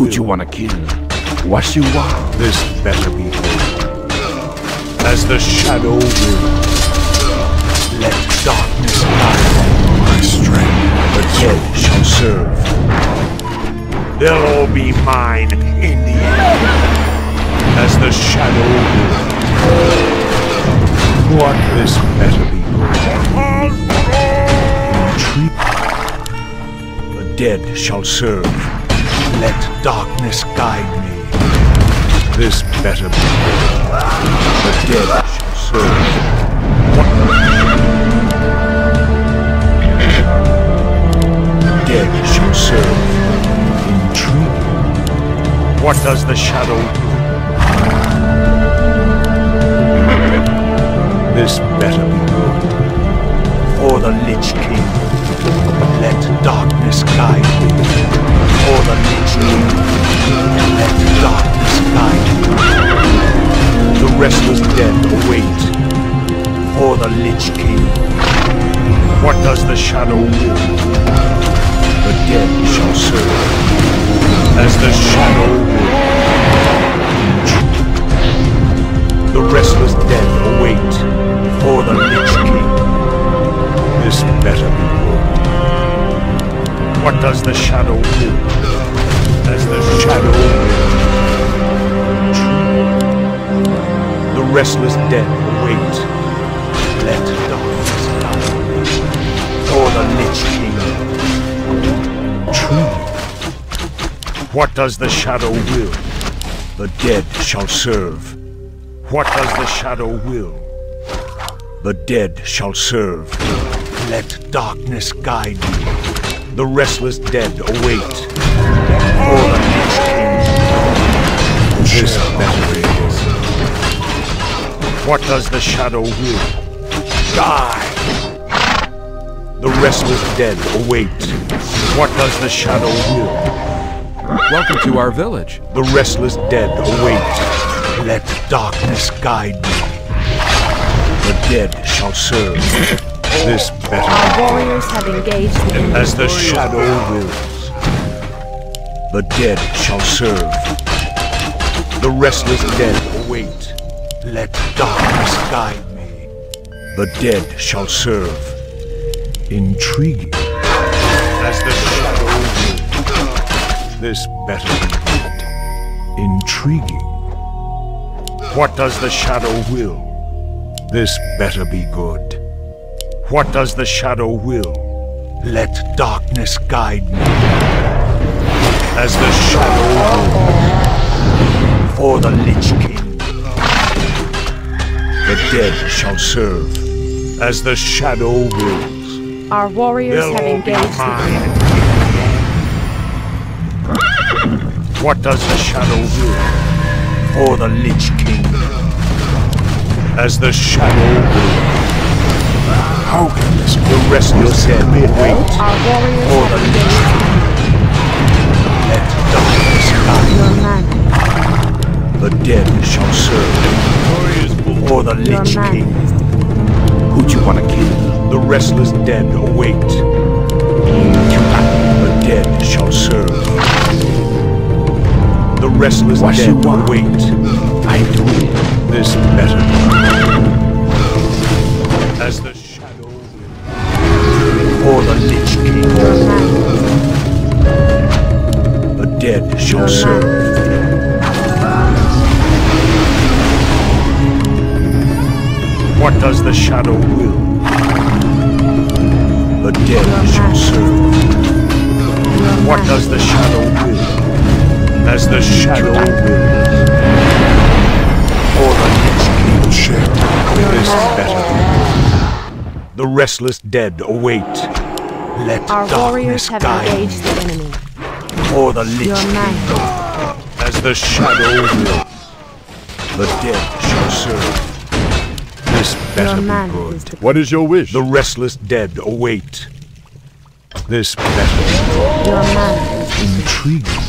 Who'd you wanna kill? What you want? This better be good. As the shadow will. Let darkness hide. My strength. The dead shall serve. They'll all be mine in the end. As the shadow will. What this better be good. Treat. The dead shall serve. Let darkness guide me. This better be good. The dead shall serve. The dead shall serve. Intrigue. What does the shadow do? This better be good. For the Lich King. Let darkness guide me. For the Lich King. Let darkness guide me. The restless dead await. For the Lich King. What does the shadow will? The dead shall serve. As the shadow will. The restless dead await. For the Lich King. This better be good. What does the shadow will? As the shadow will. The restless dead await. Let darkness guide me. For the Lich King. True. What does the shadow will? The dead shall serve. What does the shadow will? The dead shall serve. Let darkness guide me. The restless dead await. For the Lich King. This better is. What does the shadow will? Die! The restless dead await. What does the shadow will? Welcome to our village. The restless dead await. Let darkness guide me. The dead shall serve. This better. Our warriors have engaged the enemy. As the shadow wills. The dead shall serve. The restless dead await. Let darkness guide me. The dead shall serve. Intriguing. As the shadow wills. This better be good. Intriguing. What does the shadow will? This better be good. What does the shadow will? Let darkness guide me. As the shadow will. For the Lich King. The dead shall serve. As the shadow wills. Our warriors have engaged the enemy. What does the shadow will? For the Lich King. As the shadow will. How can this be? The restless dead wait. Our warriors For the have Lich engaged. King. Let darkness guide Your me. man. The dead shall serve. For the Your Lich man. King. Who'd you wanna kill? The restless dead await. The dead shall serve. The restless What you dead want? await. I do it. This better. As the shadow for the Lich King. Your man. The dead shall Your serve. What does the shadow will? The dead shall serve. What does the shadow will? As the shadow wills. For the Lich King shall. This better. The restless dead await. Let Our warriors darkness have guide engaged me. the enemy. For the Lich Your King. man. As the shadow wills. The dead shall serve. This better Your be man good. is the What is your wish? The restless dead await. This better be good. Your man. Intriguing.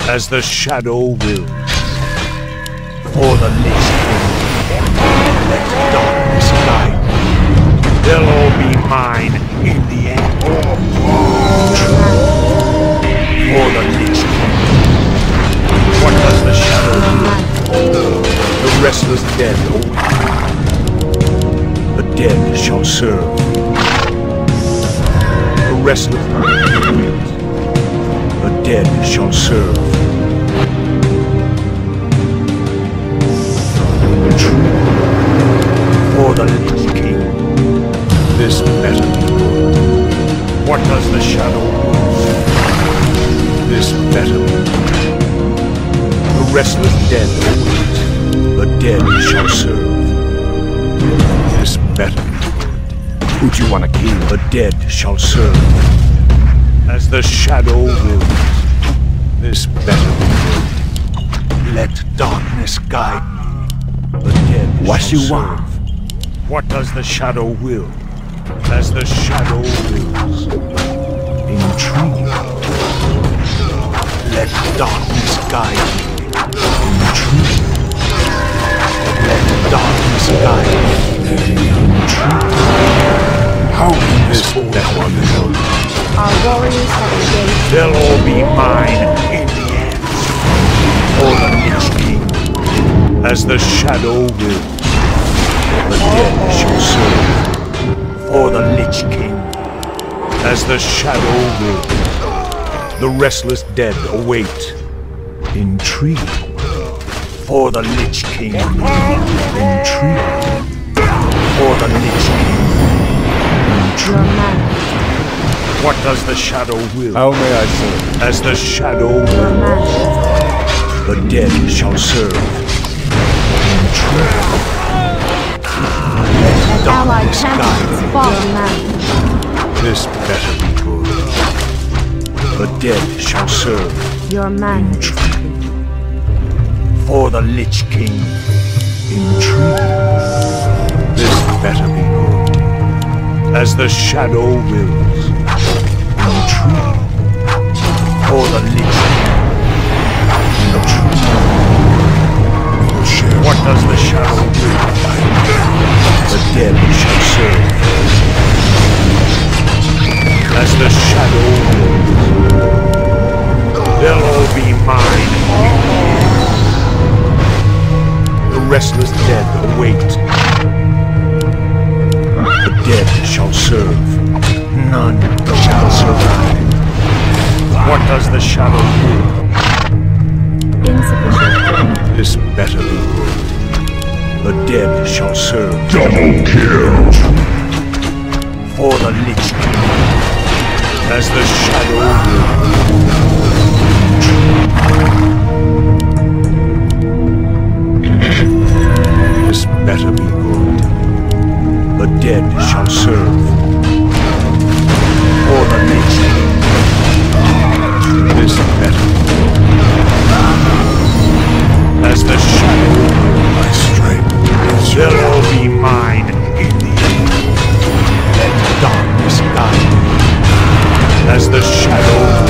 As the shadow wills. For the Lich King. Let darkness guide me. They'll all be mine in the end. For the Lich King. dead shall serve. For the Lich King, this better be good. What does the shadow will? This better be good. The restless dead await. The dead shall serve. This better be good. Who'd you wanna kill? The dead shall serve. As the shadow wills. This better be good. Let darkness guide me. The dead What shall you want? serve. What does the shadow will? As the shadow wills. Intrigue. Let darkness guide me. Intrigue. Let darkness guide me. Intrigue. How can this better be good? Our warriors have engaged. They'll all be mine in the end. For the Lich King. As the shadow wills. The dead shall serve. For the Lich King. As the shadow wills. The restless dead await. Intrigue. For the Lich King. Intrigue. For the Lich King. Your man. What does the shadow will? How may I serve? As the shadow Your will. man. The dead shall serve. Intrigue. An allied Darkness champion guide has me. fallen man. This better be good. The dead shall serve. Your man. Intrigue. For the Lich King. Intrigue. This better be good. As the shadow wills. Intrigue. For the Lich King. Intrigue. What does the shadow will? The dead shall serve. As the shadow wills. They'll all be mine. The restless dead await. The dead shall serve. None shall survive. What does the shadow will? Insufficient. This better be good. The dead shall serve. Double kill! For the Lich King. As the shadow will. This better be good. The dead shall serve. For the Lich King. This better be good. As the shadow will. My strength. They'll all be mine in the end. Let darkness guide me. As the shadow will.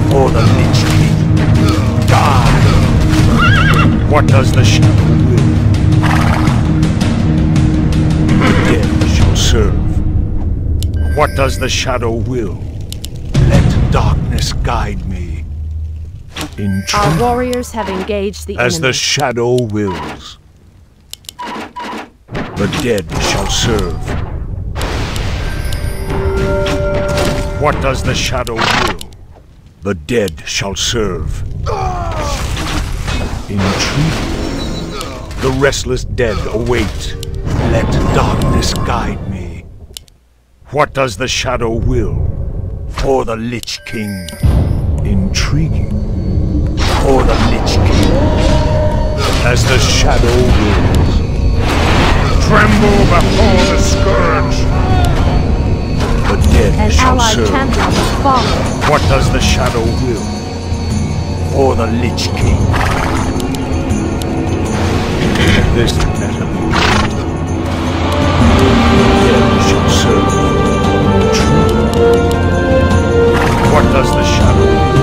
For the Lich King. Die. What does the shadow will? The dead shall serve. What does the shadow will? Let darkness guide me. In Our truth, warriors have engaged the as the enemy. shadow wills. The dead shall serve. What does the shadow will? The dead shall serve. Intrigue. The restless dead await. Let darkness guide me. What does the shadow will? For the Lich King. Intriguing. For the Lich King. As the shadow wills. Tremble before the scourge. The dead An shall allied serve. champion has fallen. What does the shadow will? For the Lich King. This better be. The dead shall serve. True. What does the shadow will?